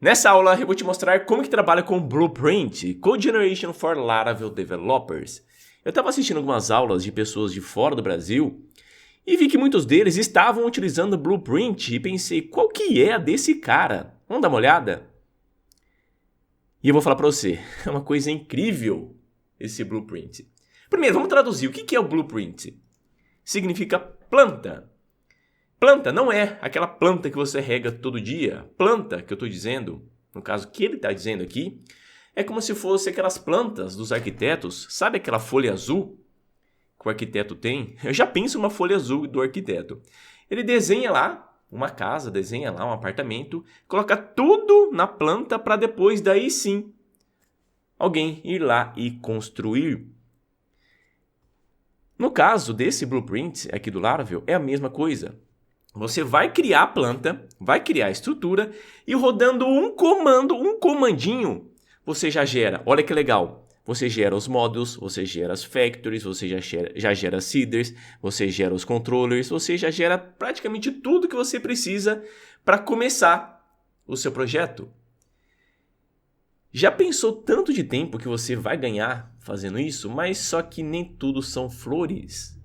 Nessa aula eu vou te mostrar como que trabalha com Blueprint, Code Generation for Laravel Developers. Eu estava assistindo algumas aulas de pessoas de fora do Brasil e vi que muitos deles estavam utilizando Blueprint e pensei, qual que é a desse cara? Vamos dar uma olhada? E eu vou falar para você, é uma coisa incrível esse Blueprint. Primeiro, vamos traduzir. O que é o Blueprint? Significa planta. Planta não é aquela planta que você rega todo dia. Planta, que eu estou dizendo, no caso que ele está dizendo aqui, é como se fosse aquelas plantas dos arquitetos. Sabe aquela folha azul que o arquiteto tem? Eu já penso uma folha azul do arquiteto. Ele desenha lá uma casa, desenha lá um apartamento, coloca tudo na planta para depois, daí sim, alguém ir lá e construir. No caso desse Blueprint aqui do Laravel, é a mesma coisa. Você vai criar a planta, vai criar a estrutura e rodando um comando, um comandinho, você já gera. Olha que legal. Você gera os módulos, você gera as factories, você já gera as seeders, você gera os controllers, você já gera praticamente tudo que você precisa para começar o seu projeto. Já pensou tanto de tempo que você vai ganhar fazendo isso? Mas só que nem tudo são flores.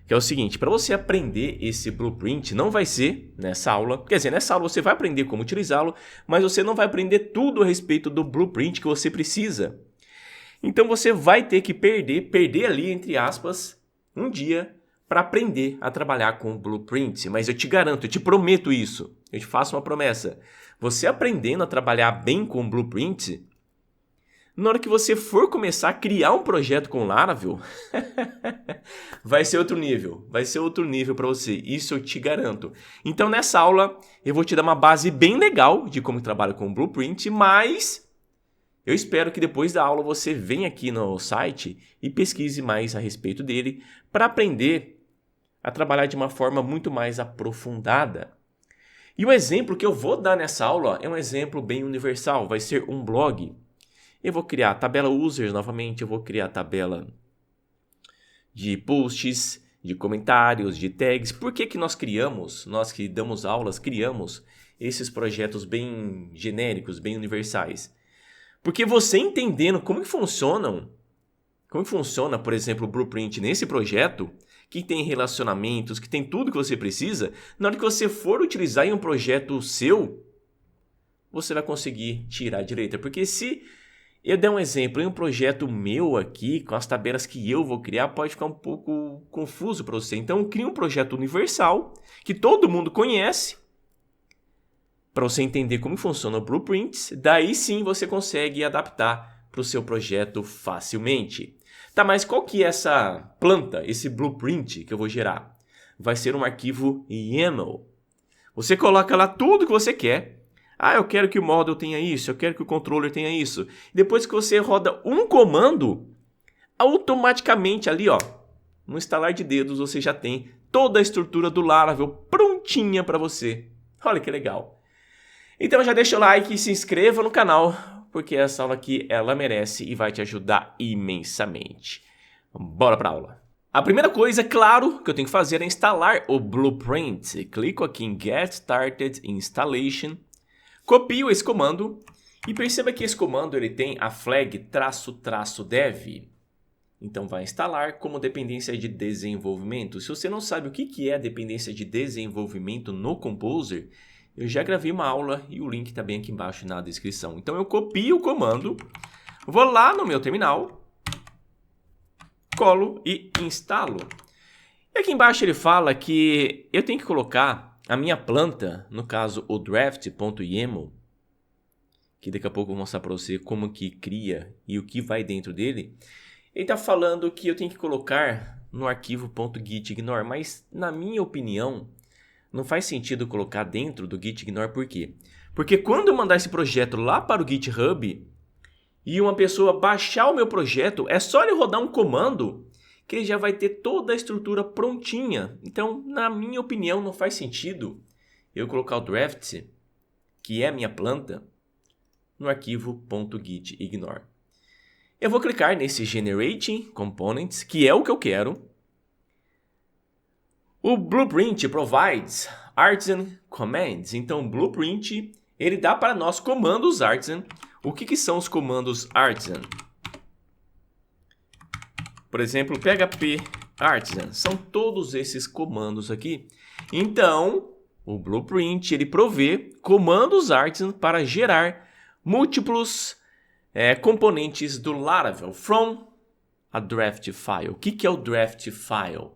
Que é o seguinte, para você aprender esse Blueprint, não vai ser nessa aula. Quer dizer, nessa aula você vai aprender como utilizá-lo, mas você não vai aprender tudo a respeito do Blueprint que você precisa. Então você vai ter que perder ali, entre aspas, um dia para aprender a trabalhar com o Blueprint. Mas eu te garanto, eu te prometo isso. Eu te faço uma promessa. Você aprendendo a trabalhar bem com o Blueprint, na hora que você for começar a criar um projeto com Laravel, vai ser outro nível. Vai ser outro nível para você. Isso eu te garanto. Então nessa aula eu vou te dar uma base bem legal de como trabalha com o Blueprint, mas eu espero que depois da aula você venha aqui no site e pesquise mais a respeito dele para aprender a trabalhar de uma forma muito mais aprofundada. E o exemplo que eu vou dar nessa aula é um exemplo bem universal. Vai ser um blog. Eu vou criar a tabela users novamente, eu vou criar a tabela de posts, de comentários, de tags. Por que que nós que damos aulas, criamos esses projetos bem genéricos, bem universais? Porque você entendendo como que funciona, por exemplo, o Blueprint nesse projeto, que tem relacionamentos, que tem tudo que você precisa, na hora que você for utilizar em um projeto seu, você vai conseguir tirar de letra. Porque se eu der um exemplo em um projeto meu aqui, com as tabelas que eu vou criar, pode ficar um pouco confuso para você. Então, crie um projeto universal, que todo mundo conhece, para você entender como funciona o Blueprint. Daí sim você consegue adaptar para o seu projeto facilmente. Tá, mas qual que é essa planta, esse Blueprint que eu vou gerar? Vai ser um arquivo YAML. Você coloca lá tudo que você quer. Ah, eu quero que o model tenha isso, eu quero que o controller tenha isso. Depois que você roda um comando, automaticamente ali, ó, no estalar de dedos, você já tem toda a estrutura do Laravel prontinha para você. Olha que legal. Então já deixa o like e se inscreva no canal, porque essa aula aqui, ela merece e vai te ajudar imensamente. Bora para a aula. A primeira coisa, claro, que eu tenho que fazer é instalar o Blueprint. Clico aqui em Get Started Installation. Copio esse comando e perceba que esse comando ele tem a flag --dev. Então vai instalar como dependência de desenvolvimento. Se você não sabe o que é a dependência de desenvolvimento no Composer, eu já gravei uma aula e o link está bem aqui embaixo na descrição. Então eu copio o comando, vou lá no meu terminal, colo e instalo. E aqui embaixo ele fala que eu tenho que colocar a minha planta, no caso o draft.yaml, que daqui a pouco eu vou mostrar para você como que cria e o que vai dentro dele. Ele está falando que eu tenho que colocar no arquivo .gitignore, mas na minha opinião não faz sentido colocar dentro do gitignore. Por quê? Porque quando eu mandar esse projeto lá para o GitHub e uma pessoa baixar o meu projeto, é só ele rodar um comando que ele já vai ter toda a estrutura prontinha. Então, na minha opinião, não faz sentido eu colocar o draft, que é a minha planta, no arquivo .gitignore. Eu vou clicar nesse Generating Components, que é o que eu quero. O Blueprint provides artisan commands. Então, o Blueprint ele dá para nós comandos artisan. O que são os comandos artisan? Por exemplo, PHP artisan. São todos esses comandos aqui. Então, o Blueprint ele provê comandos artisan para gerar múltiplos componentes do Laravel from a draft file. O que é o draft file?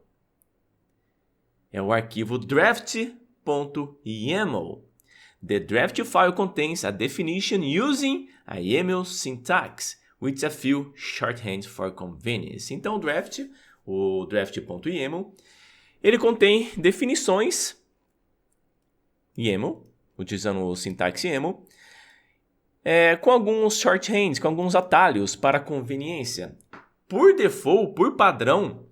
É o arquivo draft.yaml. The draft file contains a definition using a YAML syntax with a few shorthands for convenience. Então, o draft.yaml, ele contém definições YAML, utilizando o sintaxe YAML, com alguns shorthands, com alguns atalhos para conveniência. Por default, por padrão,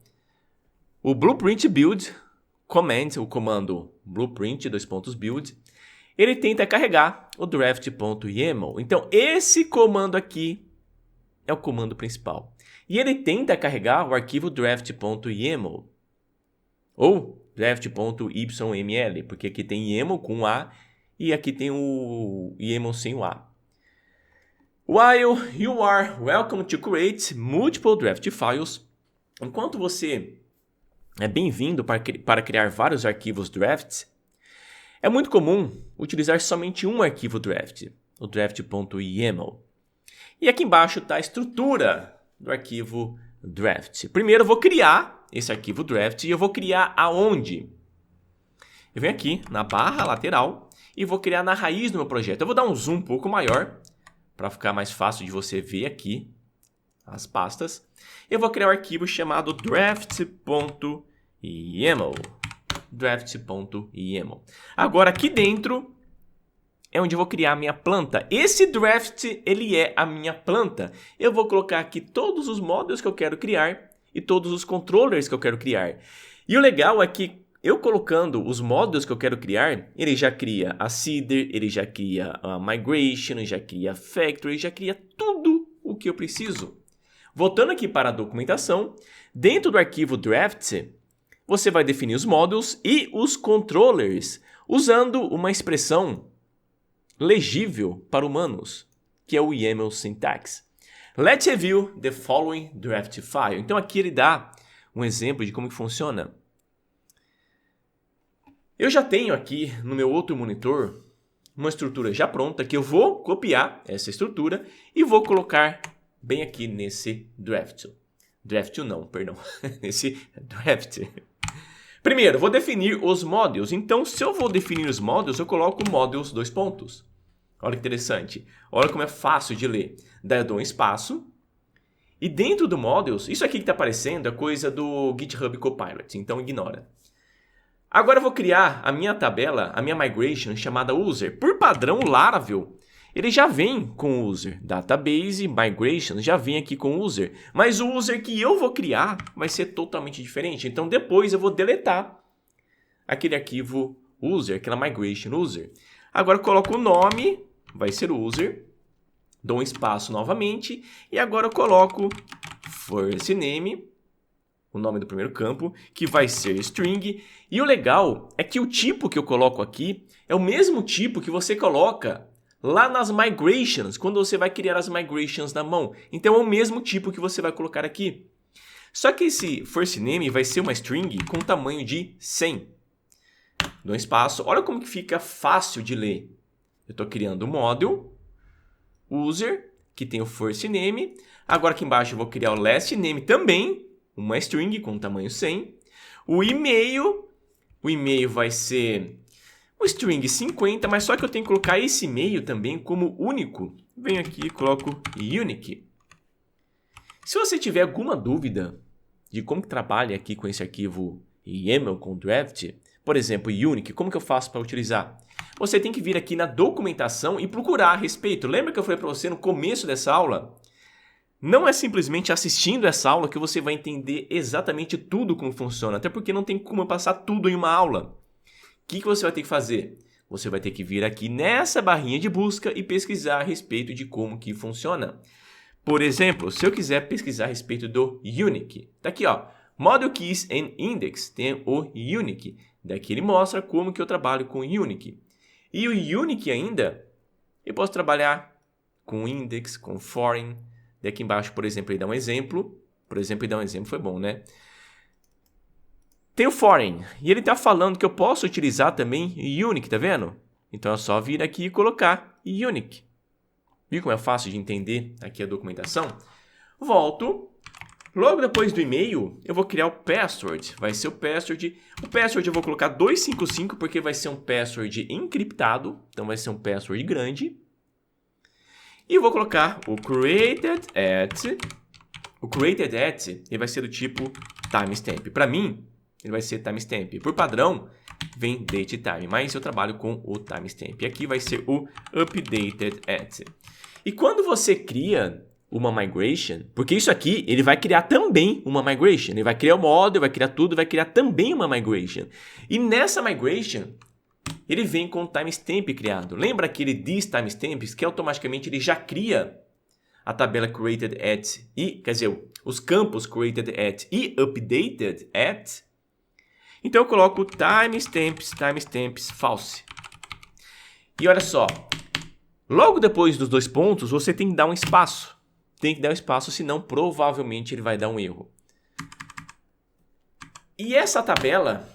o Blueprint Build command, o comando Blueprint _build, ele tenta carregar o draft.yaml. Então, esse comando aqui é o comando principal. E ele tenta carregar o arquivo draft.yaml ou draft.yml, porque aqui tem YAML com A e aqui tem o YAML sem o A. While you are welcome to create multiple draft files, enquanto você é bem-vindo para criar vários arquivos draft, é muito comum utilizar somente um arquivo draft, o draft.yaml. E aqui embaixo está a estrutura do arquivo draft. Primeiro eu vou criar esse arquivo draft e eu vou criar aonde? Eu venho aqui na barra lateral e vou criar na raiz do meu projeto. Eu vou dar um zoom um pouco maior para ficar mais fácil de você ver aqui as pastas. Eu vou criar um arquivo chamado draft.yaml. Draft.yaml. Agora aqui dentro é onde eu vou criar a minha planta. Esse draft, ele é a minha planta. Eu vou colocar aqui todos os módulos que eu quero criar e todos os controllers que eu quero criar. E o legal é que eu colocando os módulos que eu quero criar, ele já cria a seeder, ele já cria a migration, já cria a factory, já cria tudo o que eu preciso. Voltando aqui para a documentação, dentro do arquivo draft, você vai definir os módulos e os controllers usando uma expressão legível para humanos, que é o YAML syntax. Let's review the following draft file. Então aqui ele dá um exemplo de como que funciona. Eu já tenho aqui no meu outro monitor uma estrutura já pronta que eu vou copiar essa estrutura e vou colocar bem aqui nesse draft. Draft não, perdão. Nesse draft. Primeiro, vou definir os módulos. Então, se eu vou definir os módulos, eu coloco módulos 2 pontos. Olha que interessante. Olha como é fácil de ler. Daí eu dou um espaço. E dentro do módulos, isso aqui que está aparecendo é coisa do GitHub Copilot. Então, ignora. Agora eu vou criar a minha tabela, a minha migration chamada user. Por padrão, o Laravel, ele já vem com o user. Database, migration, já vem aqui com o user. Mas o user que eu vou criar vai ser totalmente diferente. Então depois eu vou deletar aquele arquivo user, aquela migration user. Agora eu coloco o nome, vai ser o user. Dou um espaço novamente. E agora eu coloco first name, o nome do primeiro campo, que vai ser string. E o legal é que o tipo que eu coloco aqui é o mesmo tipo que você coloca lá nas migrations, quando você vai criar as migrations na mão. Então é o mesmo tipo que você vai colocar aqui. Só que esse first name vai ser uma string com tamanho de 100. Dou um espaço. Olha como que fica fácil de ler. Eu estou criando o módulo, user, que tem o first name. Agora aqui embaixo eu vou criar o last name também, uma string com tamanho 100. O e-mail vai ser o string 50, mas só que eu tenho que colocar esse e-mail também como único. Venho aqui e coloco unique. Se você tiver alguma dúvida de como que trabalha aqui com esse arquivo YAML com draft, por exemplo, unique, como que eu faço para utilizar? Você tem que vir aqui na documentação e procurar a respeito. Lembra que eu falei para você no começo dessa aula? Não é simplesmente assistindo essa aula que você vai entender exatamente tudo como funciona, até porque não tem como eu passar tudo em uma aula. O que você vai ter que fazer? Você vai ter que vir aqui nessa barrinha de busca e pesquisar a respeito de como que funciona. Por exemplo, se eu quiser pesquisar a respeito do unique, tá aqui ó, Model Keys and Index, tem o unique. Daqui ele mostra como que eu trabalho com unique. E o unique ainda Eu posso trabalhar com index, com foreign. Daqui embaixo, por exemplo, ele dá um exemplo. Por exemplo, ele dá um exemplo, foi bom, né? Tem o foreign. E ele está falando que eu posso utilizar também unique, tá vendo? Então é só vir aqui e colocar unique. Viu como é fácil de entender aqui a documentação? Volto. Logo depois do e-mail, eu vou criar o password. Vai ser o password. O password eu vou colocar 255 porque vai ser um password encriptado. Então vai ser um password grande. E eu vou colocar o created at. O created at ele vai ser do tipo timestamp. Para mim, ele vai ser timestamp. Por padrão, vem date time. Mas eu trabalho com o timestamp. E aqui vai ser o updated at. E quando você cria uma migration, porque isso aqui, ele vai criar também uma migration. Ele vai criar o model, vai criar tudo, vai criar também uma migration. E nessa migration, ele vem com o timestamp criado. Lembra aquele this timestamps que automaticamente ele já cria a tabela created at e, quer dizer, os campos created at e updated at? Então eu coloco timestamps false. E olha só, logo depois dos dois pontos, você tem que dar um espaço. Tem que dar um espaço, senão provavelmente ele vai dar um erro. E essa tabela,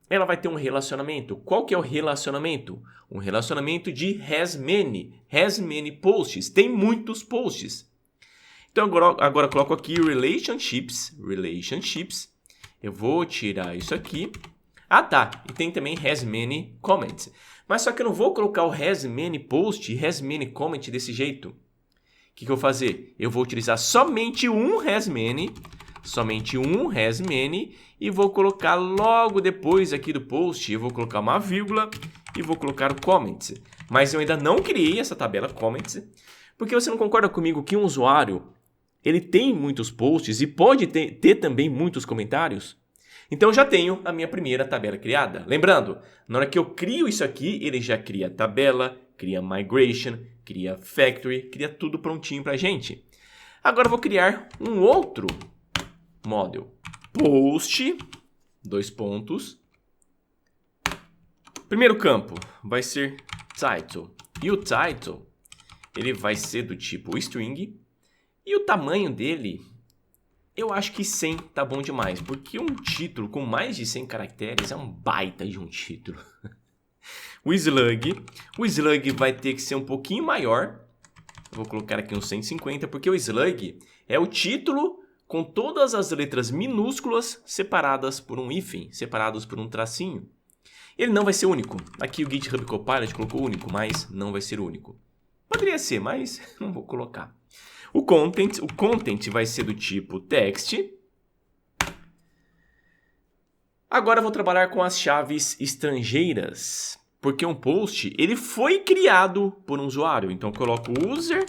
ela vai ter um relacionamento. Qual que é o relacionamento? Um relacionamento de has many posts. Tem muitos posts. Então agora eu coloco aqui relationships. Eu vou tirar isso aqui. Ah, tá. E tem também has many comments. Mas só que eu não vou colocar o has many post e has many comment desse jeito. O que eu vou fazer? Eu vou utilizar somente um has many e vou colocar logo depois aqui do post, eu vou colocar uma vírgula e vou colocar o comments. Mas eu ainda não criei essa tabela comments, porque você não concorda comigo que um usuário, ele tem muitos posts e pode ter também muitos comentários? Então eu já tenho a minha primeira tabela criada. Lembrando, na hora que eu crio isso aqui, ele já cria tabela, cria migration, cria factory, cria tudo prontinho pra gente. Agora eu vou criar um outro model. Post, dois pontos. Primeiro campo vai ser title. E o title, ele vai ser do tipo string. E o tamanho dele, eu acho que 100 tá bom demais. Porque um título com mais de 100 caracteres é um baita de um título. O slug vai ter que ser um pouquinho maior. Eu vou colocar aqui uns 150, porque o slug é o título com todas as letras minúsculas separadas por um hífen, separados por um tracinho. Ele não vai ser único. Aqui o GitHub Copilot colocou único, mas não vai ser único. Poderia ser, mas não vou colocar. O content vai ser do tipo text. Agora eu vou trabalhar com as chaves estrangeiras, porque um post ele foi criado por um usuário. Então eu coloco user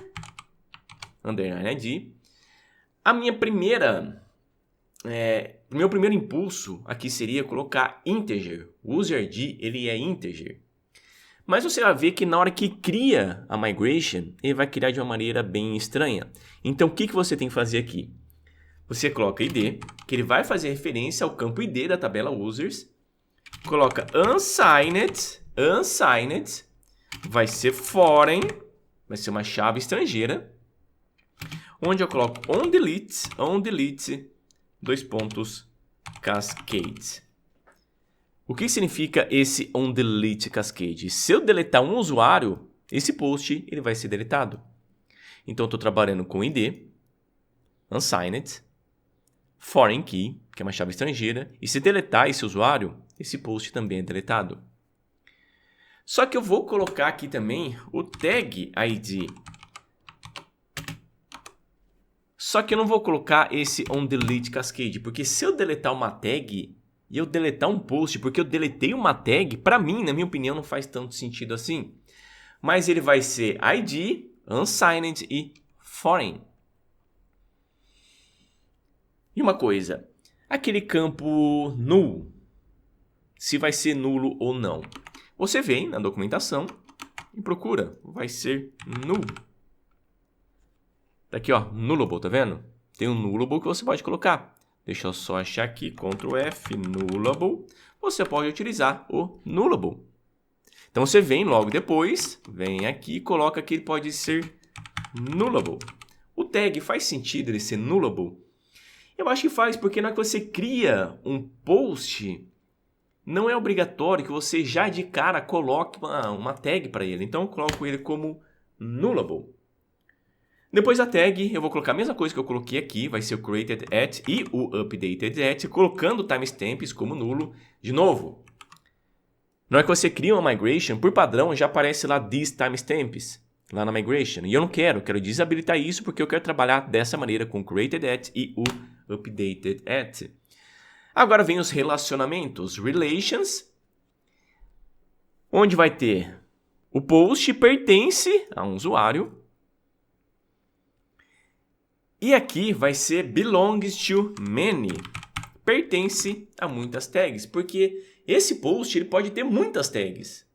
underline ID. Meu primeiro impulso aqui seria colocar integer. O user ID ele é integer. Mas você vai ver que na hora que cria a migration, ele vai criar de uma maneira bem estranha. Então o que você tem que fazer aqui? Você coloca ID, que ele vai fazer referência ao campo ID da tabela users. Coloca unsigned, vai ser foreign, vai ser uma chave estrangeira. Onde eu coloco onDelete, dois pontos, cascade. O que significa esse onDelete cascade? Se eu deletar um usuário, esse post ele vai ser deletado. Então eu estou trabalhando com ID, unsigned, foreign key, que é uma chave estrangeira, e se deletar esse usuário, esse post também é deletado. Só que eu vou colocar aqui também o tag ID. Só que eu não vou colocar esse onDelete cascade, porque se eu deletar uma tag e eu deletar um post, porque eu deletei uma tag, para mim, na minha opinião, não faz tanto sentido assim. Mas ele vai ser ID, unsigned e foreign. E uma coisa, aquele campo null, se vai ser nulo ou não. Você vem na documentação e procura, vai ser null. Tá aqui, ó, nullable, tá vendo? Tem um nullable que você pode colocar. Deixa eu só achar aqui, Ctrl F, nullable. Você pode utilizar o nullable. Então você vem logo depois, vem aqui e coloca que ele pode ser nullable. O tag faz sentido ele ser nullable? Eu acho que faz, porque na hora que você cria um post, não é obrigatório que você já de cara coloque uma tag para ele. Então eu coloco ele como nullable. Depois da tag, eu vou colocar a mesma coisa que eu coloquei aqui, vai ser o created at e o updated at, colocando timestamps como nulo de novo. Na hora que você cria uma migration, por padrão já aparece lá these timestamps, lá na migration. E eu não quero desabilitar isso porque eu quero trabalhar dessa maneira com created at e o updated at. Agora vem os relacionamentos, relations, onde vai ter o post pertence a um usuário. E aqui vai ser belongs to many, pertence a muitas tags, porque esse post ele pode ter muitas tags.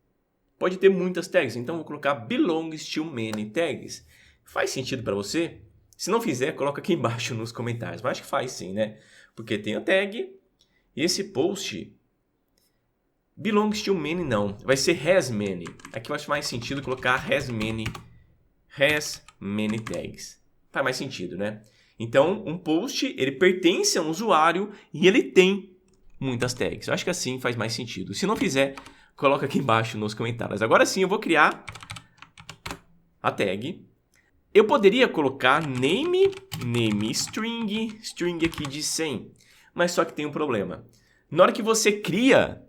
Pode ter muitas tags, então eu vou colocar belongs to many tags. Faz sentido para você? Se não fizer, coloca aqui embaixo nos comentários. Mas acho que faz sim, né? Porque tem a tag e esse post belongs to many não. Vai ser has many. Aqui eu acho mais sentido colocar has many tags. Faz mais sentido, né? Então, um post, ele pertence a um usuário e ele tem muitas tags. Eu acho que assim faz mais sentido. Se não fizer, coloca aqui embaixo nos comentários. Agora sim, eu vou criar a tag. Eu poderia colocar name string aqui de 100. Mas só que tem um problema. Na hora que você cria,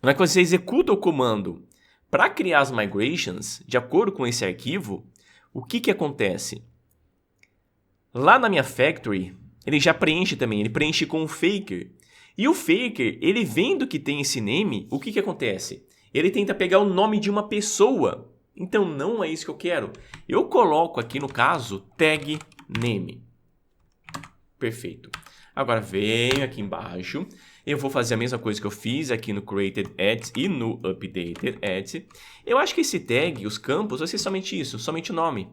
na hora que você executa o comando para criar as migrations, de acordo com esse arquivo, o que acontece? Lá na minha factory, ele já preenche também, ele preenche com o faker. E o faker, ele vendo que tem esse name, o que acontece? Ele tenta pegar o nome de uma pessoa. Então não é isso que eu quero. Eu coloco aqui no caso tag name. Perfeito. Agora venho aqui embaixo. Eu vou fazer a mesma coisa que eu fiz aqui no created at e no updated at. Eu acho que esse tag, os campos, vai ser somente isso, somente o nome.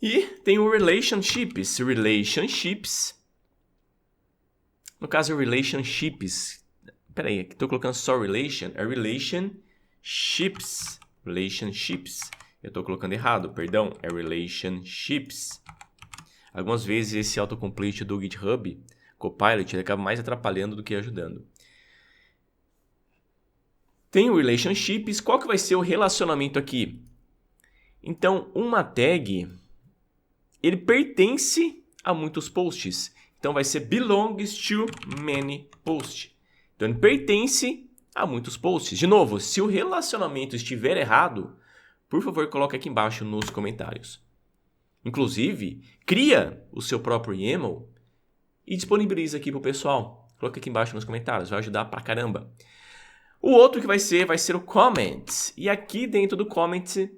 E tem o relationships. No caso, relationships. Peraí, aqui estou colocando só relation. É relationships. Eu estou colocando errado, perdão. É relationships. Algumas vezes esse autocomplete do GitHub, Copilot, ele acaba mais atrapalhando do que ajudando. Tem o relationships. Qual que vai ser o relacionamento aqui? Então, uma tag, ele pertence a muitos posts. Então, vai ser belongs to many posts. Então, ele pertence a muitos posts. De novo, se o relacionamento estiver errado, por favor, coloque aqui embaixo nos comentários. Inclusive, cria o seu próprio YAML e disponibiliza aqui para o pessoal. Coloque aqui embaixo nos comentários, vai ajudar pra caramba. O outro que vai ser o comment. E aqui dentro do comment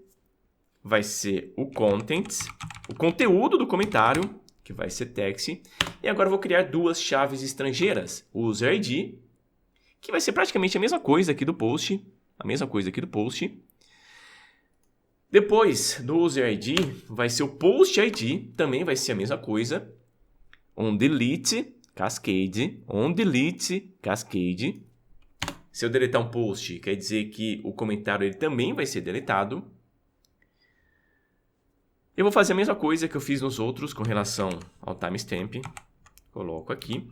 vai ser o content, o conteúdo do comentário, que vai ser text. E agora eu vou criar duas chaves estrangeiras. O user ID, que vai ser praticamente a mesma coisa aqui do post. Depois do user ID, vai ser o post ID, também vai ser a mesma coisa. onDelete, cascade. Se eu deletar um post, quer dizer que o comentário ele também vai ser deletado. Eu vou fazer a mesma coisa que eu fiz nos outros com relação ao timestamp. Coloco aqui.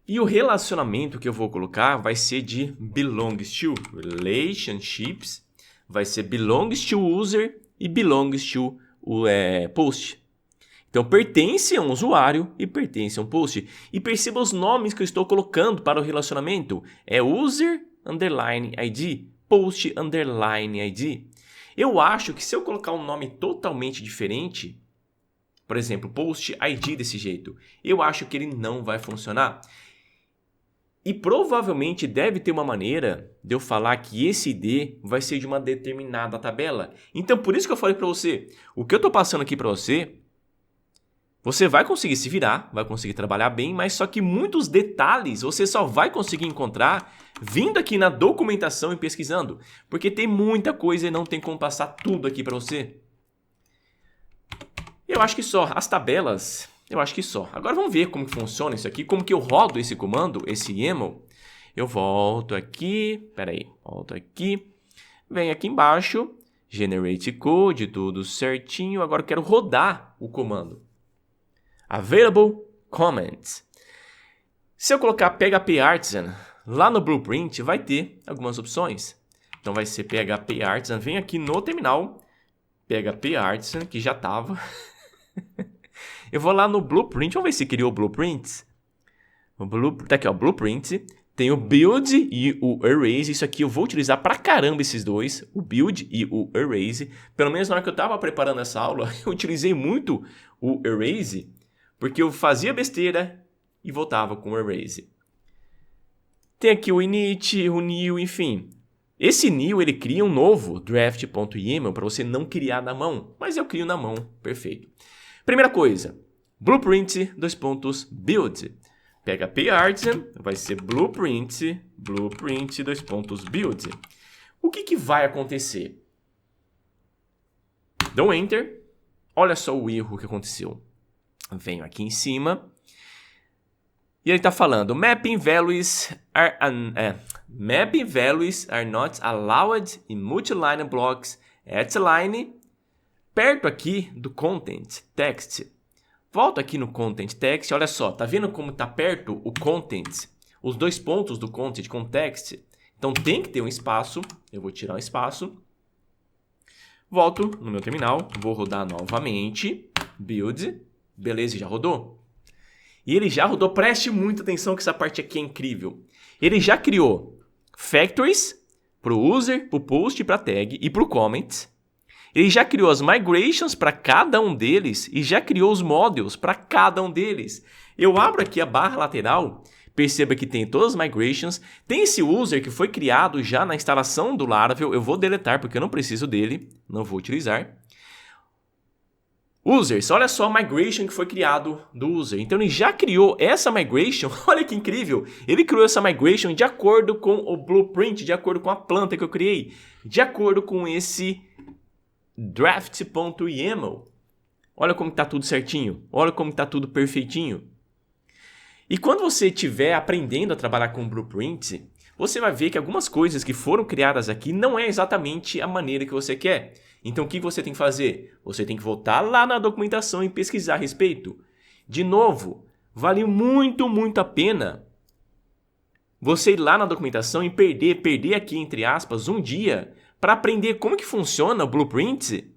E o relacionamento que eu vou colocar vai ser de belongs to relationships. Vai ser belongs to user e belongs to post. Então, pertence a um usuário e pertence a um post. E perceba os nomes que eu estou colocando para o relacionamento. É user underline ID, post underline ID. Eu acho que se eu colocar um nome totalmente diferente, por exemplo, post ID desse jeito, eu acho que ele não vai funcionar. E provavelmente deve ter uma maneira de eu falar que esse ID vai ser de uma determinada tabela. Então, por isso que eu falei para você, o que eu estou passando aqui para você, você vai conseguir se virar, vai conseguir trabalhar bem, mas só que muitos detalhes você só vai conseguir encontrar vindo aqui na documentação e pesquisando. Porque tem muita coisa e não tem como passar tudo aqui para você. Eu acho que só. As tabelas, eu acho que só. Agora vamos ver como que funciona isso aqui, como que eu rodo esse comando, esse YAML. Eu volto aqui, peraí, volto aqui, venho aqui embaixo, generate code, tudo certinho. Agora eu quero rodar o comando. Available comments. Se eu colocar PHP Artisan lá no Blueprint, vai ter algumas opções. Então vai ser PHP Artisan, vem aqui no terminal, PHP Artisan, que já estava. Eu vou lá no Blueprint, vamos ver se criou Blueprints. Tá aqui, ó, Blueprint. Tem o Build e o Erase. Isso aqui eu vou utilizar pra caramba esses dois, o Build e o Erase. Pelo menos na hora que eu estava preparando essa aula, eu utilizei muito o Erase, porque eu fazia besteira e voltava com o Erase. Tem aqui o init, o new, enfim. Esse new, ele cria um novo draft.yaml para você não criar na mão, mas eu crio na mão, perfeito. Primeira coisa, blueprint, build. PHP Artisan vai ser blueprint, build. O que vai acontecer? Dou Enter. Olha só o erro que aconteceu. Venho aqui em cima. E ele está falando, mapping values are not allowed in multi-line blocks at line. Perto aqui do content text. Volto aqui no content text, olha só, tá vendo como tá perto o content? Os dois pontos do content com text. Então tem que ter um espaço, eu vou tirar um espaço. Volto no meu terminal, vou rodar novamente, build, beleza, já rodou. E ele já rodou, preste muita atenção que essa parte aqui é incrível. Ele já criou factories para o user, para o post, para a tag e para o comment. Ele já criou as migrations para cada um deles e já criou os modules para cada um deles. Eu abro aqui a barra lateral, perceba que tem todas as migrations, tem esse user que foi criado já na instalação do Laravel, eu vou deletar porque eu não preciso dele, não vou utilizar. Users, olha só a migration que foi criado do user. Então ele já criou essa migration, olha que incrível. Ele criou essa migration de acordo com o blueprint, de acordo com a planta que eu criei, de acordo com esse draft.yaml. Olha como está tudo certinho, olha como está tudo perfeitinho. E quando você estiver aprendendo a trabalhar com blueprint, você vai ver que algumas coisas que foram criadas aqui não é exatamente a maneira que você quer. Então o que você tem que fazer? Você tem que voltar lá na documentação e pesquisar a respeito. De novo, vale muito a pena você ir lá na documentação e perder aqui entre aspas um dia para aprender como que funciona o blueprint,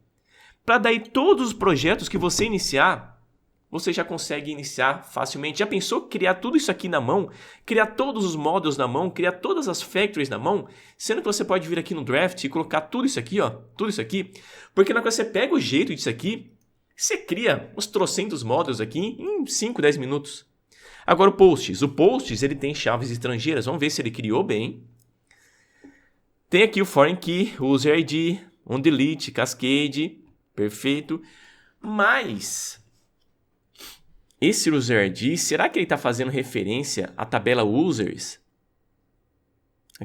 para daí todos os projetos que você iniciar, você já consegue iniciar facilmente. Já pensou criar tudo isso aqui na mão? Criar todos os módulos na mão? Criar todas as factories na mão? Sendo que você pode vir aqui no draft e colocar tudo isso aqui, ó. Tudo isso aqui. Porque na hora que você pega o jeito disso aqui, você cria uns trocentos módulos aqui em 5, 10 minutos. Agora o Posts. O Posts, ele tem chaves estrangeiras. Vamos ver se ele criou bem. Tem aqui o Foreign Key, User ID, onDelete, Cascade. Perfeito. Mas esse User ID, será que ele está fazendo referência à tabela Users?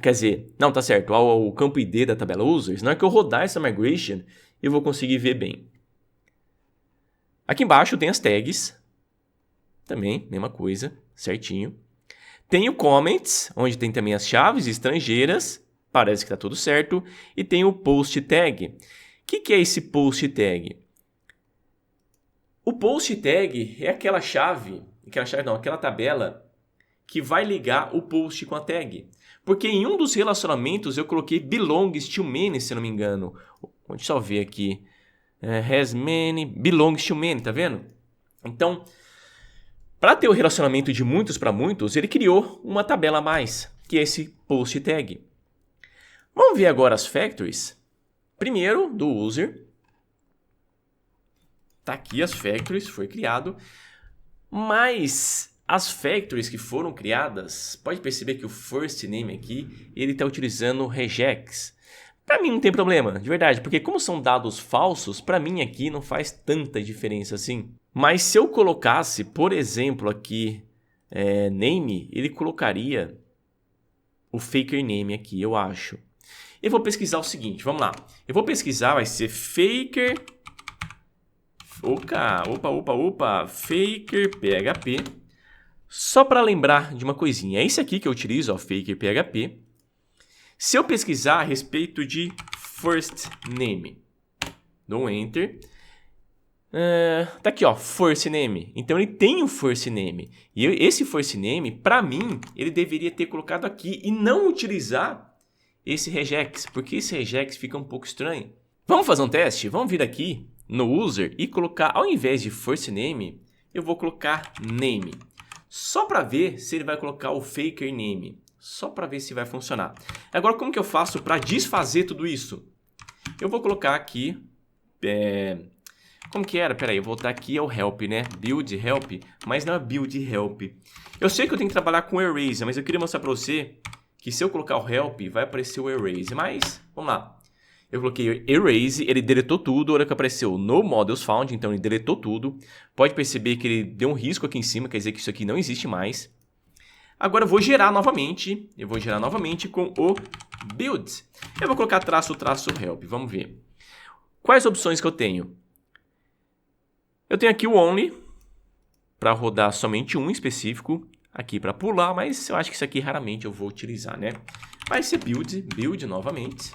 Quer dizer, não, tá certo, ao campo ID da tabela Users. Na hora que eu rodar essa migration, eu vou conseguir ver bem. Aqui embaixo tem as tags. Também, mesma coisa, certinho. Tem o comments, onde tem também as chaves estrangeiras. Parece que está tudo certo. E tem o post tag. O que é esse post tag? O post tag é aquela tabela que vai ligar o post com a tag. Porque em um dos relacionamentos eu coloquei belongs to many, se não me engano. Deixa eu ver aqui. Has many, belongs to many, tá vendo? Então, para ter o relacionamento de muitos para muitos, ele criou uma tabela a mais, que é esse post tag. Vamos ver agora as factories. Primeiro, do user. Tá aqui as factories, foi criado. Mas as factories que foram criadas, pode perceber que o first name aqui, ele está utilizando regex. Para mim não tem problema, de verdade, porque como são dados falsos, para mim aqui não faz tanta diferença assim. Mas se eu colocasse, por exemplo, aqui name, ele colocaria o faker name aqui, eu acho. Eu vou pesquisar o seguinte, vamos lá. Eu vou pesquisar, vai ser faker... Faker PHP. Só para lembrar de uma coisinha, é esse aqui que eu utilizo, ó, Faker PHP. Se eu pesquisar a respeito de first name, dou um enter. Tá aqui, ó, first name. Então ele tem o first name. E esse first name, para mim, ele deveria ter colocado aqui e não utilizar esse regex, porque esse regex fica um pouco estranho. Vamos fazer um teste? Vamos vir aqui no user e colocar, ao invés de first name, eu vou colocar name. Só para ver se ele vai colocar o faker name. Só para ver se vai funcionar. Agora, como que eu faço para desfazer tudo isso? Eu vou colocar aqui... Como que era? Peraí, eu vou voltar aqui ao help, né? Build help, mas não é build help. Eu sei que eu tenho que trabalhar com erase, mas eu queria mostrar para você que se eu colocar o help, vai aparecer o erase. Mas, vamos lá. Eu coloquei erase, ele deletou tudo. A hora que apareceu no models found, então ele deletou tudo. Pode perceber que ele deu um risco aqui em cima, quer dizer que isso aqui não existe mais. Agora eu vou gerar novamente. Eu vou gerar novamente com o build. Eu vou colocar traço help. Vamos ver. Quais opções que eu tenho? Eu tenho aqui o only, para rodar somente um específico. Aqui para pular, mas eu acho que isso aqui raramente eu vou utilizar, né? Vai ser build novamente.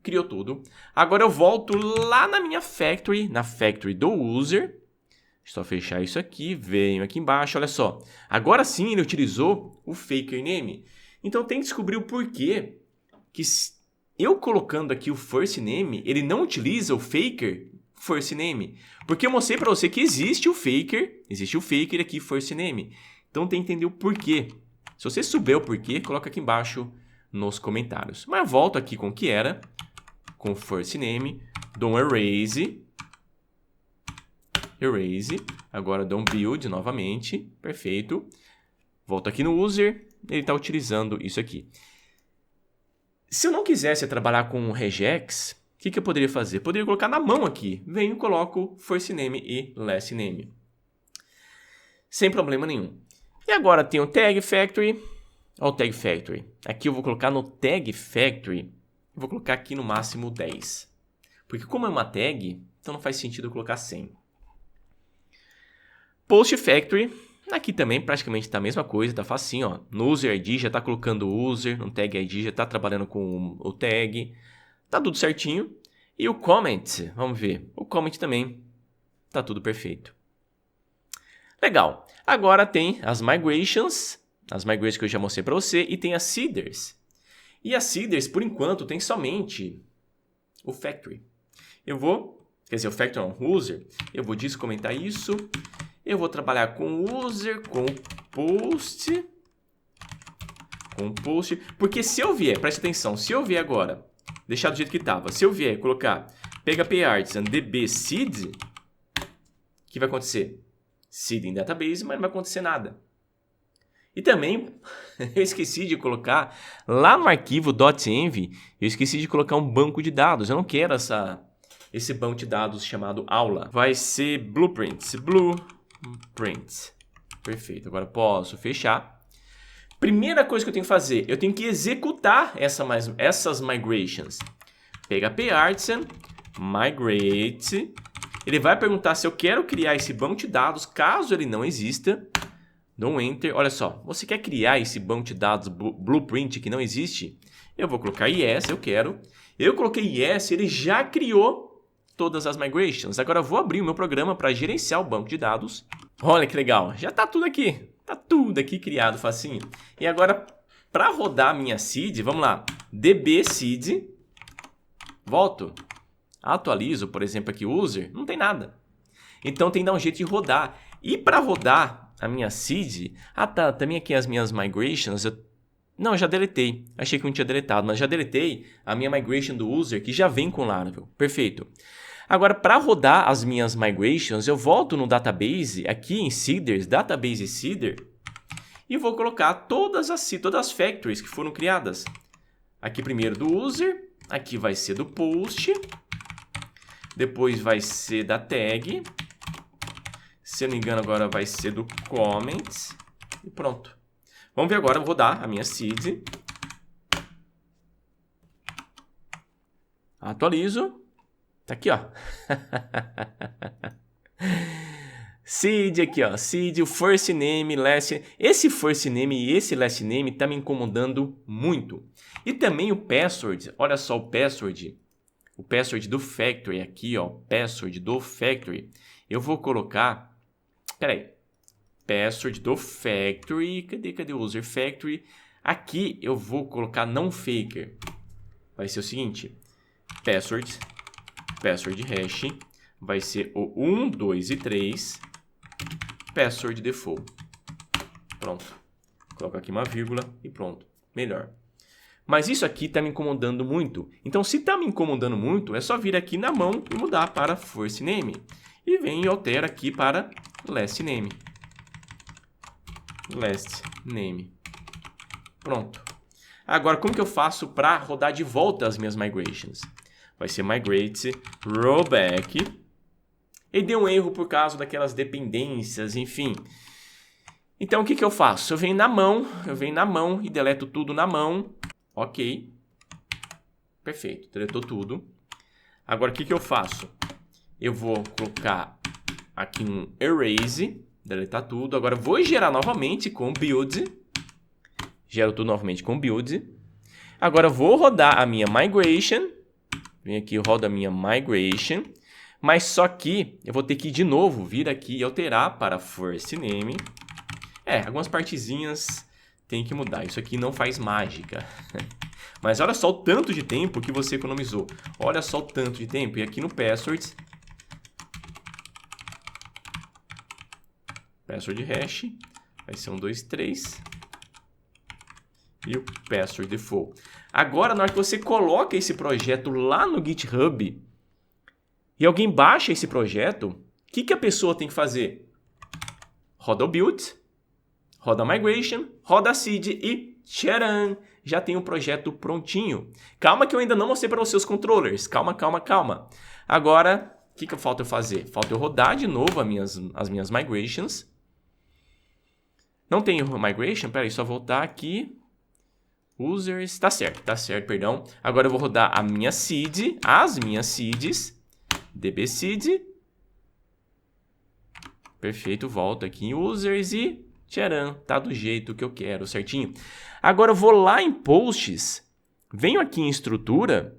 Criou tudo. Agora eu volto lá na minha factory, na factory do user. Só fechar isso aqui, venho aqui embaixo, olha só. Agora sim ele utilizou o faker name. Então tem que descobrir o porquê que eu colocando aqui o first name, ele não utiliza o faker first name. Porque eu mostrei para você que existe o faker aqui first name. Então tem que entender o porquê. Se você souber o porquê, coloca aqui embaixo nos comentários. Mas eu volto aqui com o que era, com first name, dou um erase, agora dou um build novamente, perfeito. Volto aqui no user, ele está utilizando isso aqui. Se eu não quisesse trabalhar com regex, o que eu poderia fazer? Poderia colocar na mão aqui, venho, coloco first name e last name. Sem problema nenhum. E agora tem o tag factory. Olha o tag factory. Aqui eu vou colocar no tag factory. Vou colocar aqui no máximo 10. Porque como é uma tag, então não faz sentido eu colocar 100. Post factory. Aqui também praticamente está a mesma coisa. Está facinho, ó. No user ID já está colocando o user. No tag ID já está trabalhando com o tag. Está tudo certinho. E o comment, vamos ver. O comment também está tudo perfeito. Legal. Agora tem as migrations que eu já mostrei para você, e tem as seeders. E as seeders, por enquanto, tem somente o factory. O factory não, o user. Eu vou descomentar isso. Eu vou trabalhar com o user, com o post. Porque se eu vier, preste atenção, se eu vier agora, deixar do jeito que estava, se eu vier colocar PHP artisan db seed, o que vai acontecer? Seed em database, mas não vai acontecer nada. E também, eu esqueci de colocar, lá no arquivo .env, eu esqueci de colocar um banco de dados. Eu não quero esse banco de dados chamado aula. Vai ser blueprints. Perfeito, agora posso fechar. Primeira coisa que eu tenho que fazer, eu tenho que executar essas migrations. PHP artisan, migrate. Ele vai perguntar se eu quero criar esse banco de dados, caso ele não exista. Dou um enter. Olha só, você quer criar esse banco de dados blueprint que não existe? Eu vou colocar yes, eu quero. Eu coloquei yes, ele já criou todas as migrations. Agora eu vou abrir o meu programa para gerenciar o banco de dados. Olha que legal, já está tudo aqui. Está tudo aqui criado, facinho. E agora, para rodar a minha seed, vamos lá. db seed. Volto. Atualizo, por exemplo, aqui o user, não tem nada. Então tem que dar um jeito de rodar. E para rodar a minha seed, também aqui as minhas migrations, não, já deletei. Achei que não tinha deletado, mas já deletei a minha migration do user, que já vem com Laravel. Perfeito. Agora, para rodar as minhas migrations, eu volto no database, aqui em seeders, database seeder, e vou colocar todas as factories que foram criadas. Aqui primeiro do user, aqui vai ser do post, depois vai ser da tag, se eu não me engano agora vai ser do comment, e pronto. Vamos ver agora, eu vou dar a minha seed. Atualizo. Tá aqui, ó. Seed aqui, ó. Seed, o first name, last. Esse first name e esse last name tá me incomodando muito. E também o password. Olha só o password. O password do factory aqui, ó. Password do factory. Eu vou colocar... Peraí. Password do factory. Cadê o user factory? Aqui eu vou colocar não faker. Vai ser o seguinte. Password hash. Vai ser o 1, 2 e 3. Password default. Pronto. Coloco aqui uma vírgula e pronto. Melhor. Mas isso aqui está me incomodando muito. Então, se está me incomodando muito, é só vir aqui na mão e mudar para first name. E vem e altera aqui para last name. Last name. Pronto. Agora, como que eu faço para rodar de volta as minhas migrations? Vai ser migrate rollback. E deu um erro por causa daquelas dependências, enfim. Então, o que eu faço? Eu venho na mão e deleto tudo na mão. Ok. Perfeito, deletou tudo. Agora, o que eu faço? Eu vou colocar aqui um erase, deletar tudo. Agora, vou gerar novamente com build. Gero tudo novamente com build. Agora, vou rodar a minha migration. Vem aqui, roda a minha migration. Mas só que eu vou ter que de novo vir aqui e alterar para first name. Algumas partezinhas tem que mudar. Isso aqui não faz mágica. Mas olha só o tanto de tempo que você economizou. Olha só o tanto de tempo. E aqui no password. Password hash. Vai ser 1, 2, 3. E o password default. Agora, na hora que você coloca esse projeto lá no GitHub... e alguém baixa esse projeto, o que a pessoa tem que fazer? Roda o build, roda a migration, roda a seed e tcharam! Já tem o projeto prontinho. Calma que eu ainda não mostrei para você os controllers. Calma. Agora, o que falta eu fazer? Falta eu rodar de novo as minhas migrations. Não tem migration? Peraí, só voltar aqui. Users, tá certo, perdão. Agora eu vou rodar a minha seed, as minhas seeds. dbseed. Perfeito, volto aqui em users e tcharam, tá do jeito que eu quero, certinho. Agora eu vou lá em posts, venho aqui em estrutura,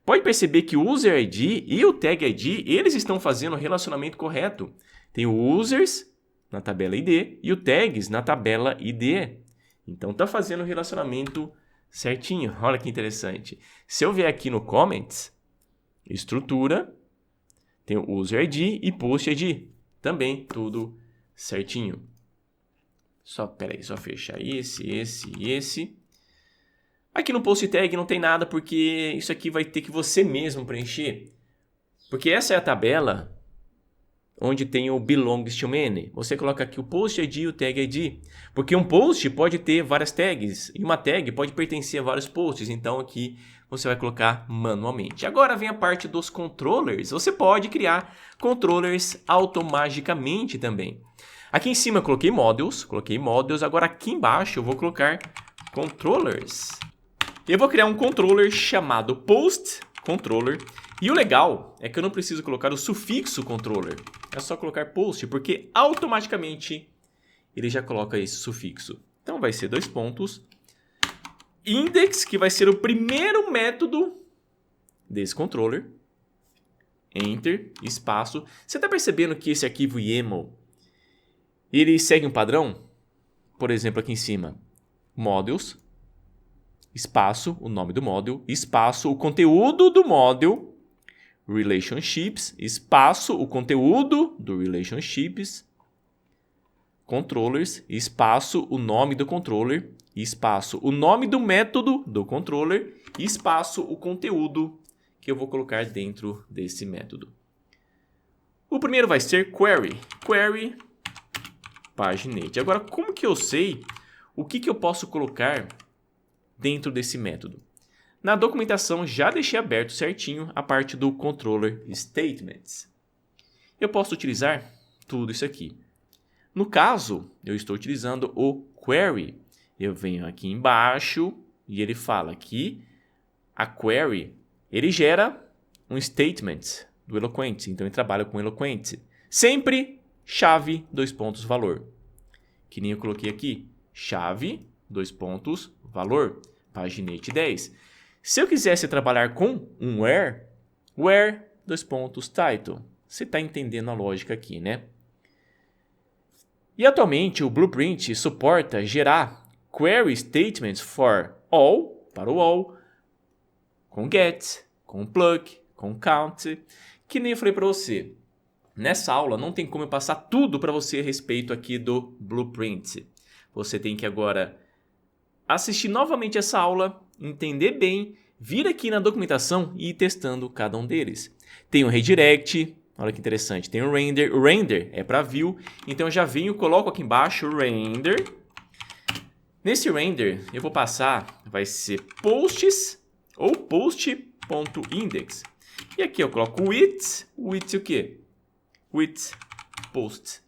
pode perceber que o user ID e o tag ID, eles estão fazendo o relacionamento correto. Tem o users na tabela ID e o tags na tabela ID. Então tá fazendo o relacionamento certinho. Olha que interessante. Se eu vier aqui no comments, estrutura, tem o user ID e post ID. Também tudo certinho. Só fechar esse e esse. Aqui no post tag não tem nada porque isso aqui vai ter que você mesmo preencher. Porque essa é a tabela onde tem o belongs to many. Você coloca aqui o post ID e o tag ID. Porque um post pode ter várias tags e uma tag pode pertencer a vários posts. Então aqui você vai colocar manualmente. Agora vem a parte dos controllers. Você pode criar controllers automaticamente também. Aqui em cima eu coloquei modules. Agora aqui embaixo eu vou colocar controllers. Eu vou criar um controller chamado post controller. E o legal é que eu não preciso colocar o sufixo controller. É só colocar post, porque automaticamente ele já coloca esse sufixo. Então vai ser 2 pontos. Index, que vai ser o primeiro método desse controller. Enter, espaço. Você está percebendo que esse arquivo YAML, ele segue um padrão? Por exemplo, aqui em cima, modules, espaço, o nome do module, espaço, o conteúdo do module, relationships, espaço, o conteúdo do relationships, controllers, espaço, o nome do controller, espaço, o nome do método do controller, espaço, o conteúdo que eu vou colocar dentro desse método. O primeiro vai ser query, paginate. Agora, como que eu sei o que eu posso colocar dentro desse método? Na documentação já deixei aberto certinho a parte do controller statements. Eu posso utilizar tudo isso aqui. No caso, eu estou utilizando o query. Eu venho aqui embaixo e ele fala que a query, ele gera um statement do Eloquent. Então, ele trabalha com Eloquent. Sempre chave, valor. Que nem eu coloquei aqui, chave, valor, paginate 10. Se eu quisesse trabalhar com um where, title. Você está entendendo a lógica aqui, né? E atualmente o Blueprint suporta gerar query statements for all, para o all, com get, com plug, com count, que nem eu falei para você. Nessa aula não tem como eu passar tudo para você a respeito aqui do Blueprint. Você tem que agora assistir novamente essa aula, entender bem, vir aqui na documentação e ir testando cada um deles. Tem o redirect, olha que interessante, tem o render. O render é para view, então eu já venho, coloco aqui embaixo o render. Nesse render eu vou passar, vai ser posts ou post.index. E aqui eu coloco with o quê? With post.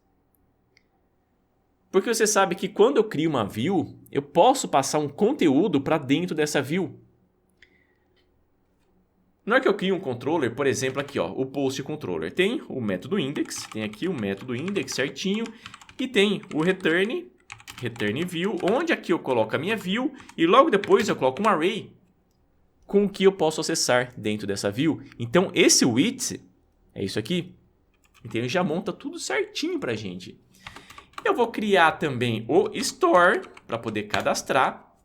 Porque você sabe que quando eu crio uma view, eu posso passar um conteúdo para dentro dessa view. Na hora que eu crio um controller, por exemplo, aqui, ó, o post controller, tem o método index, tem aqui o método index certinho, e tem o return view, onde aqui eu coloco a minha view, e logo depois eu coloco um array com o que eu posso acessar dentro dessa view. Então, esse with é isso aqui. Então, ele já monta tudo certinho para a gente. Eu vou criar também o store para poder cadastrar.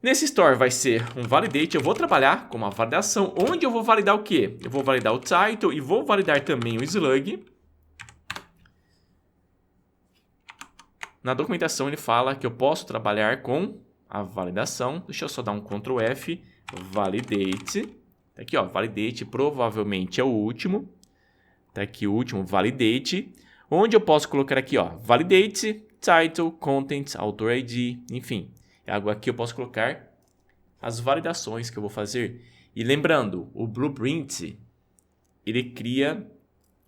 Nesse store vai ser um validate. Eu vou trabalhar com uma validação, onde eu vou validar o quê? Eu vou validar o title e vou validar também o slug. Na documentação ele fala que eu posso trabalhar com a validação. Deixa eu só dar um Ctrl F, validate. Aqui, ó, validate provavelmente é o último. Tá aqui o último, validate. Onde eu posso colocar aqui, ó, validate, title, content, author ID, enfim. Aqui eu posso colocar as validações que eu vou fazer. E lembrando, o Blueprint, ele cria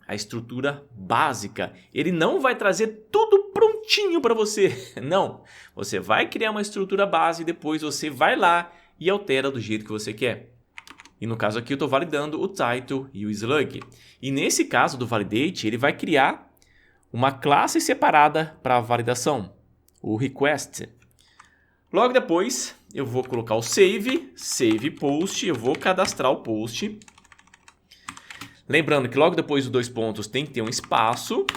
a estrutura básica. Ele não vai trazer tudo prontinho para você. Não. Você vai criar uma estrutura base e depois você vai lá e altera do jeito que você quer. E no caso aqui eu estou validando o title e o slug. E nesse caso do validate, ele vai criar uma classe separada para a validação, o request. Logo depois eu vou colocar o save post, eu vou cadastrar o post. Lembrando que logo depois dos 2 pontos tem que ter um espaço.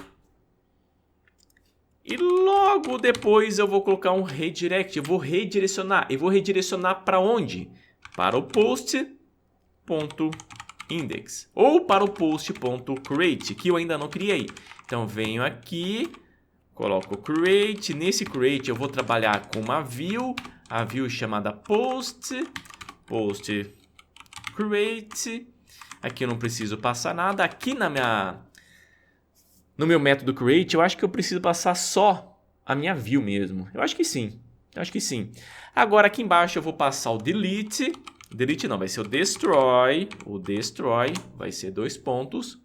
E logo depois eu vou colocar um redirect, eu vou redirecionar. E vou redirecionar para onde? Para o post.index ou para o post.create, que eu ainda não criei. Então venho aqui, coloco create. Nesse create eu vou trabalhar com uma view, a view chamada post create. Aqui eu não preciso passar nada. Aqui no meu método create, eu acho que eu preciso passar só a minha view mesmo. Eu acho que sim. Agora aqui embaixo eu vou passar o delete. Delete não, vai ser o destroy. O destroy vai ser 2 pontos.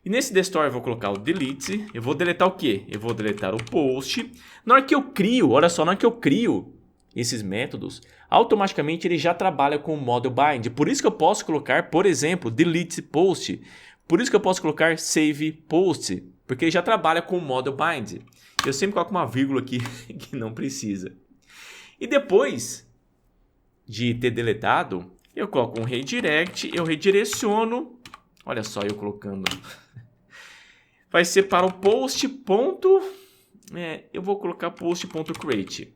E nesse destroy eu vou colocar o delete. Eu vou deletar o quê? Eu vou deletar o post. Na hora que eu crio, olha só, na hora que eu crio esses métodos, automaticamente ele já trabalha com o model bind. Por isso que eu posso colocar, por exemplo, delete post. Por isso que eu posso colocar save post, porque ele já trabalha com o model bind. Eu sempre coloco uma vírgula aqui que não precisa. E depois de ter deletado, eu coloco um redirect, eu redireciono. Olha só eu colocando. Vai ser para o post. Eu vou colocar post.create.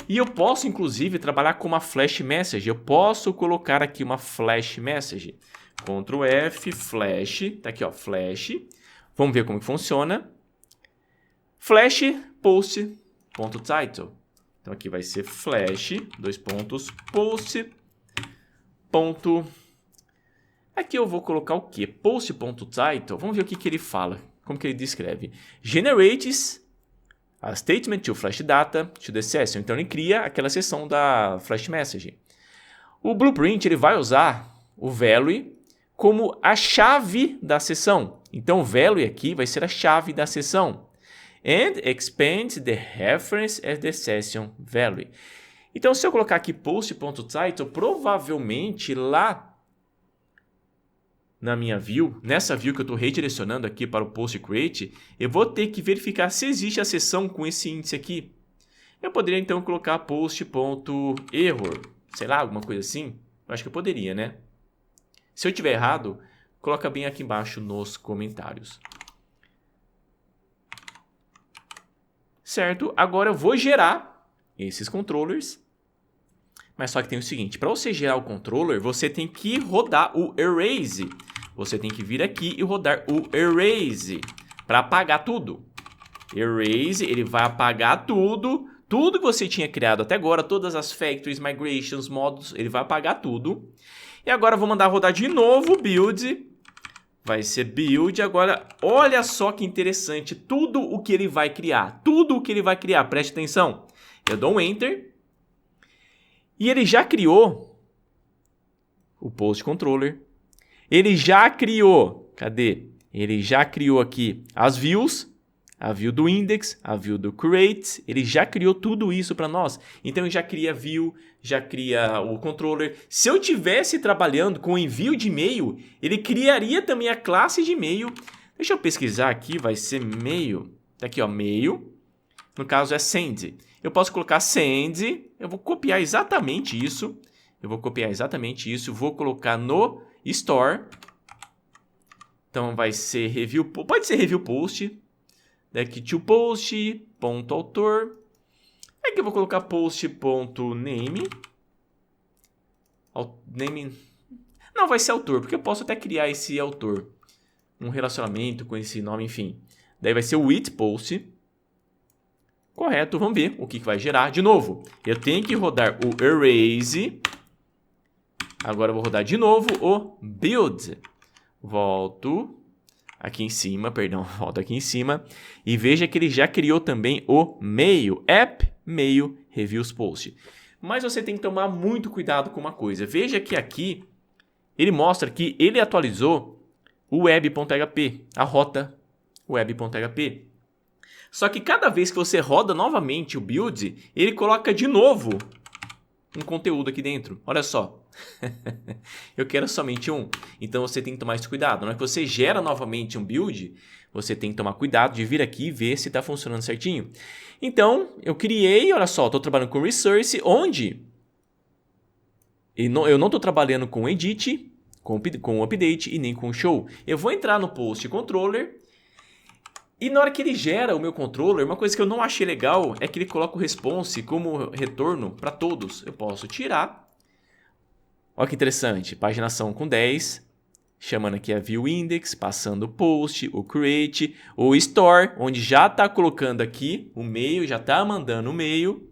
E eu posso, inclusive, trabalhar com uma flash message. Eu posso colocar aqui uma flash message. Ctrl F, flash. Tá aqui, ó, flash. Vamos ver como que funciona. Flash post.title. Então aqui vai ser flash, 2 pontos, post. Aqui eu vou colocar o quê? Post.title. Vamos ver o que ele fala. Como que ele descreve. Generates a statement to flash data to the session. Então ele cria aquela seção da flash message. O Blueprint ele vai usar o value como a chave da sessão. Então o value aqui vai ser a chave da sessão. And expand the reference as the session value. Então se eu colocar aqui post.title, provavelmente lá na minha view, nessa view que eu estou redirecionando aqui para o post create, eu vou ter que verificar se existe a seção com esse índice aqui. Eu poderia então colocar post.error, sei lá, alguma coisa assim. Eu acho que eu poderia, né? Se eu tiver errado, coloca bem aqui embaixo nos comentários. Certo? Agora eu vou gerar esses controllers. Mas só que tem o seguinte, para você gerar o controller, você tem que rodar o erase. Você tem que vir aqui e rodar o erase para apagar tudo. Erase, ele vai apagar tudo que você tinha criado até agora, todas as factories, migrations, modos, ele vai apagar tudo. E agora eu vou mandar rodar de novo o build. Vai ser build. Agora, olha só que interessante, tudo o que ele vai criar. Tudo o que ele vai criar, preste atenção. Eu dou um enter. E ele já criou o post controller. Ele já criou, cadê? Ele já criou aqui as views, a view do index, a view do create. Ele já criou tudo isso para nós. Então, ele já cria view, já cria o controller. Se eu tivesse trabalhando com envio de e-mail, ele criaria também a classe de e-mail. Deixa eu pesquisar aqui, vai ser mail. Tá aqui, ó, mail. No caso é send. Eu posso colocar send. Eu vou copiar exatamente isso. Vou colocar no store. Então vai ser review. Pode ser review post. Daqui to post. Ponto autor. Aqui eu vou colocar post.name. Name. Não, vai ser autor. Porque eu posso até criar esse autor. Um relacionamento com esse nome, enfim. Daí vai ser o with post. Correto, vamos ver o que vai gerar. De novo, eu tenho que rodar o erase. Agora eu vou rodar de novo o build. Volto aqui em cima, volto aqui em cima. E veja que ele já criou também o mail, app, mail, reviews post. Mas você tem que tomar muito cuidado com uma coisa. Veja que aqui ele mostra que ele atualizou o web.php, a rota web.php. Só que cada vez que você roda novamente o build, ele coloca de novo um conteúdo aqui dentro. Olha só. Eu quero somente um. Então você tem que tomar esse cuidado. Na hora que você gera novamente um build, você tem que tomar cuidado de vir aqui e ver se está funcionando certinho. Então, eu criei, olha só, estou trabalhando com Resource, onde eu não estou trabalhando com Edit, com Update e nem com Show. Eu vou entrar no Post Controller. E na hora que ele gera o meu controller, uma coisa que eu não achei legal é que ele coloca o response como retorno para todos. Eu posso tirar. Olha que interessante. Paginação com 10. Chamando aqui a view index, passando o post, o create, o store, onde já está colocando aqui o mail, já está mandando o mail.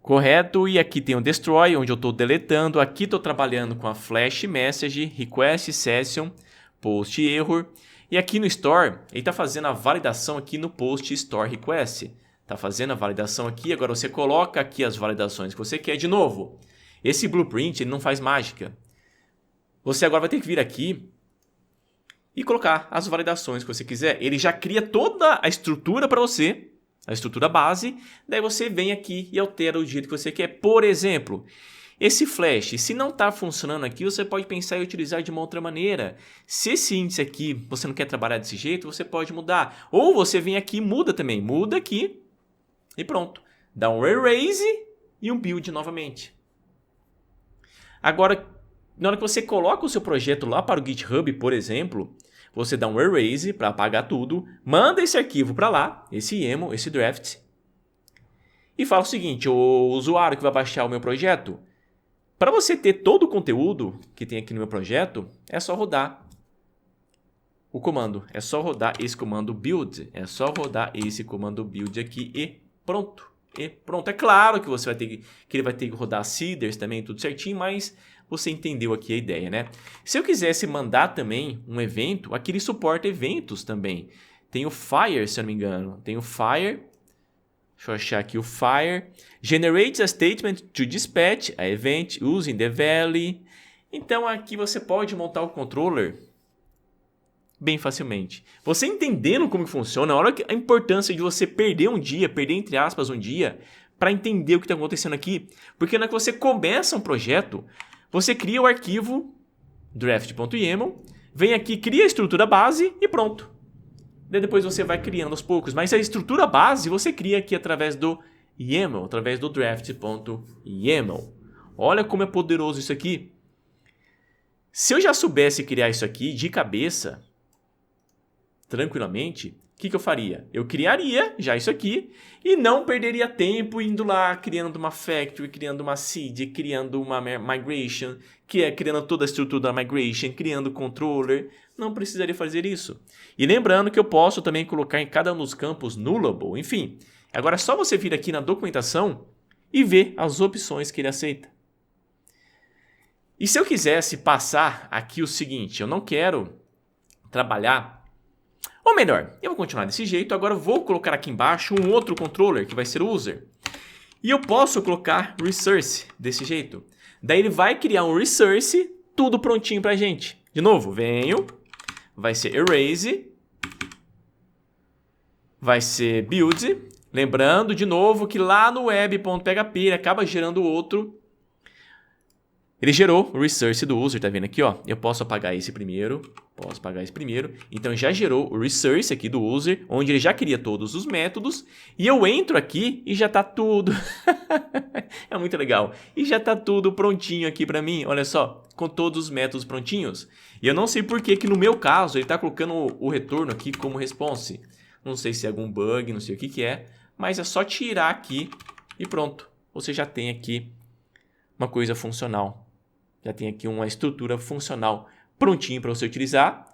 Correto? E aqui tem o destroy, onde eu estou deletando. Aqui estou trabalhando com a flash message, request session, post error. E aqui no store, ele está fazendo a validação aqui no post store request. Está fazendo a validação aqui. Agora você coloca aqui as validações que você quer. De novo, esse blueprint ele não faz mágica. Você agora vai ter que vir aqui e colocar as validações que você quiser. Ele já cria toda a estrutura para você, a estrutura base. Daí você vem aqui e altera o jeito que você quer. Por exemplo, esse flash, se não está funcionando aqui, você pode pensar em utilizar de uma outra maneira. Se esse índice aqui você não quer trabalhar desse jeito, você pode mudar. Ou você vem aqui e muda também. Muda aqui e pronto. Dá um erase e um build novamente. Agora, na hora que você coloca o seu projeto lá para o GitHub, por exemplo, você dá um erase para apagar tudo, manda esse arquivo para lá, esse YAML, esse draft, e fala o seguinte, o usuário que vai baixar o meu projeto, para você ter todo o conteúdo que tem aqui no meu projeto, é só rodar o comando. É só rodar esse comando build. É só rodar esse comando build aqui e pronto. E pronto. É claro que você vai ter que ele vai ter que rodar seeders também, tudo certinho, mas você entendeu aqui a ideia, né? Se eu quisesse mandar também um evento, aqui ele suporta eventos também. Tem o Fire, se eu não me engano. Tem o Fire. Deixa eu achar aqui o Fire. Generates a statement to dispatch a event using the valley. Então aqui você pode montar o controller bem facilmente. Você entendendo como que funciona, olha a importância de você perder um dia, perder entre aspas um dia, para entender o que está acontecendo aqui. Porque na hora que você começa um projeto, você cria o arquivo draft.yaml, vem aqui, cria a estrutura base e pronto. Daí depois você vai criando aos poucos. Mas a estrutura base você cria aqui através do YAML, através do draft.yaml. Olha como é poderoso isso aqui. Se eu já soubesse criar isso aqui de cabeça, tranquilamente, o que eu faria? Eu criaria já isso aqui e não perderia tempo indo lá, criando uma factory, criando uma seed, criando uma migration, criando toda a estrutura da migration, criando controller. Não precisaria fazer isso. E lembrando que eu posso também colocar em cada um dos campos nullable, enfim. Agora é só você vir aqui na documentação e ver as opções que ele aceita. E se eu quisesse passar aqui o seguinte, eu não quero trabalhar, ou melhor, eu vou continuar desse jeito, agora eu vou colocar aqui embaixo um outro controller que vai ser o user. E eu posso colocar resource desse jeito. Daí ele vai criar um resource, tudo prontinho pra gente. De novo, venho, vai ser erase, vai ser build. Lembrando de novo que lá no web.php ele acaba gerando outro. Ele gerou o resource do user, tá vendo aqui, ó? Eu posso apagar esse primeiro, Então já gerou o resource aqui do user, onde ele já cria todos os métodos. E eu entro aqui e já tá tudo. É muito legal. E já tá tudo prontinho aqui pra mim, olha só, com todos os métodos prontinhos. E eu não sei por que no meu caso ele tá colocando o retorno aqui como response. Não sei se é algum bug, não sei o que é, mas é só tirar aqui e pronto. Você já tem aqui uma coisa funcional. Já tem aqui uma estrutura funcional prontinho para você utilizar.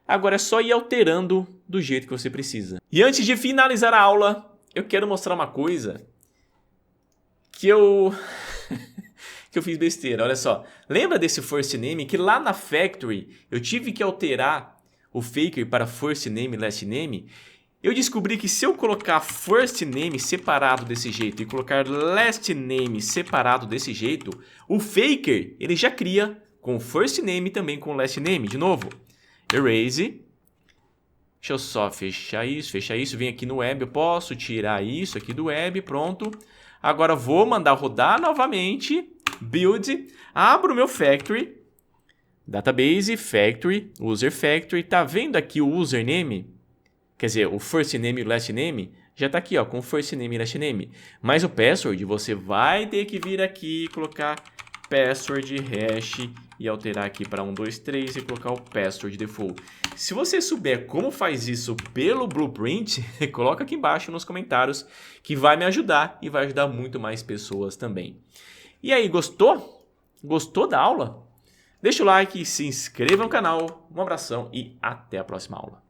Agora é só ir alterando do jeito que você precisa. E antes de finalizar a aula, eu quero mostrar uma coisa que eu fiz besteira. Olha só, lembra desse first name que lá na factory eu tive que alterar o faker para first name e last name? Eu descobri que se eu colocar first name separado desse jeito e colocar last name separado desse jeito, o faker ele já cria com first name e também com last name. De novo, erase. Deixa eu só fechar isso. Vem aqui no web, eu posso tirar isso aqui do web, pronto. Agora vou mandar rodar novamente, build, abro o meu factory, database, factory, user factory. Tá vendo aqui o username? Quer dizer, o first name e o last name já está aqui, ó, com first name e last name. Mas o password você vai ter que vir aqui e colocar password hash e alterar aqui para 123 e colocar o password default. Se você souber como faz isso pelo Blueprint, coloca aqui embaixo nos comentários que vai me ajudar e vai ajudar muito mais pessoas também. E aí, gostou? Gostou da aula? Deixa o like, se inscreva no canal, um abração e até a próxima aula.